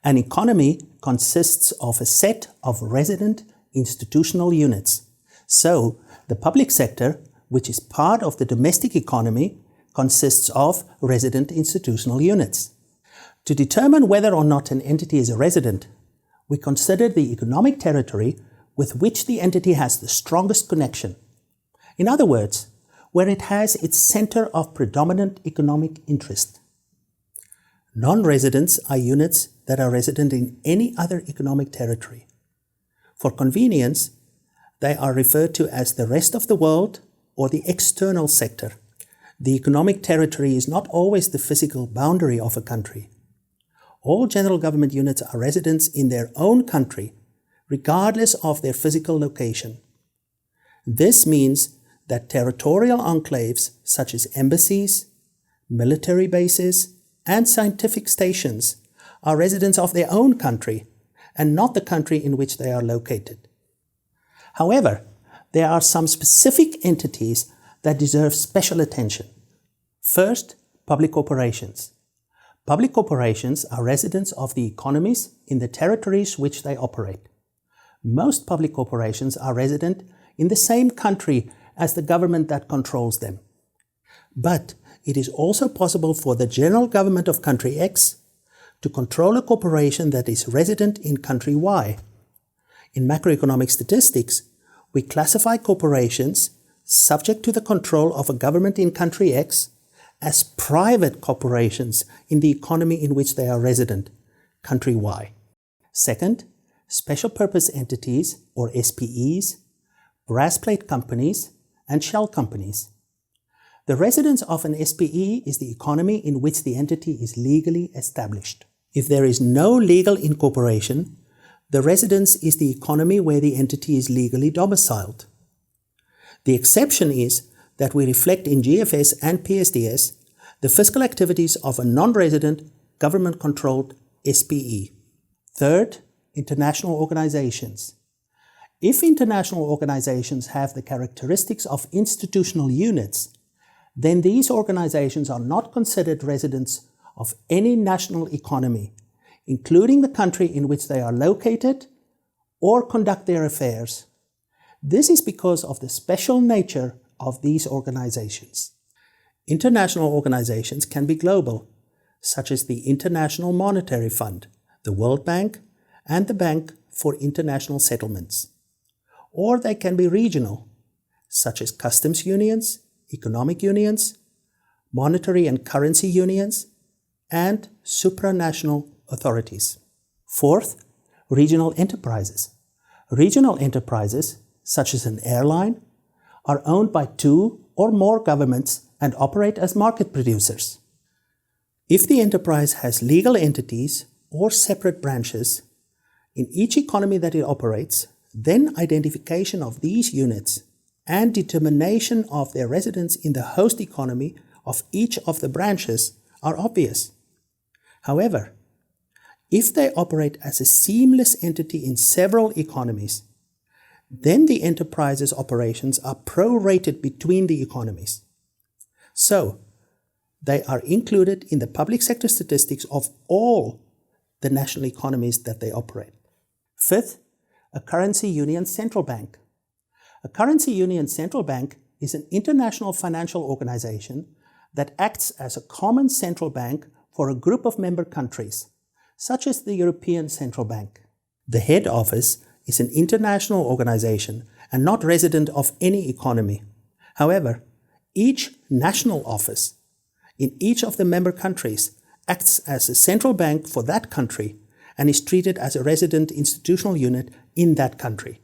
An economy consists of a set of resident institutional units. So, the public sector, which is part of the domestic economy, consists of resident institutional units. To determine whether or not an entity is a resident, we consider the economic territory with which the entity has the strongest connection. In other words, where it has its center of predominant economic interest. Non-residents are units that are resident in any other economic territory. For convenience, they are referred to as the rest of the world or the external sector. The economic territory is not always the physical boundary of a country. All general government units are residents in their own country, regardless of their physical location. This means that territorial enclaves such as embassies, military bases, and scientific stations are residents of their own country and not the country in which they are located. However, there are some specific entities that deserve special attention. First, public corporations. Public corporations are residents of the economies in the territories which they operate. Most public corporations are resident in the same country as the government that controls them. But it is also possible for the general government of country X to control a corporation that is resident in country Y. In macroeconomic statistics, we classify corporations subject to the control of a government in country X as private corporations in the economy in which they are resident, country Y. Second, special purpose entities, or SPEs, brass plate companies, and shell companies. The residence of an SPE is the economy in which the entity is legally established. If there is no legal incorporation, the residence is the economy where the entity is legally domiciled. The exception is that we reflect in GFS and PSDS the fiscal activities of a non-resident, government-controlled SPE. Third, international organizations. If international organizations have the characteristics of institutional units, then these organizations are not considered residents of any national economy, including the country in which they are located or conduct their affairs. This is because of the special nature of these organizations. International organizations can be global, such as the International Monetary Fund, the World Bank, and the Bank for International Settlements. Or they can be regional, such as customs unions, economic unions, monetary and currency unions, and supranational authorities. Fourth, regional enterprises. Regional enterprises, such as an airline, are owned by two or more governments and operate as market producers. If the enterprise has legal entities or separate branches in each economy that it operates, then identification of these units and determination of their residence in the host economy of each of the branches are obvious. However, if they operate as a seamless entity in several economies, then the enterprise's operations are prorated between the economies. So, they are included in the public sector statistics of all the national economies that they operate. Fifth, a currency union central bank. A currency union central bank is an international financial organization that acts as a common central bank for a group of member countries, such as the European Central Bank. The head office is an international organization and not resident of any economy. However, each national office in each of the member countries acts as a central bank for that country and is treated as a resident institutional unit in that country.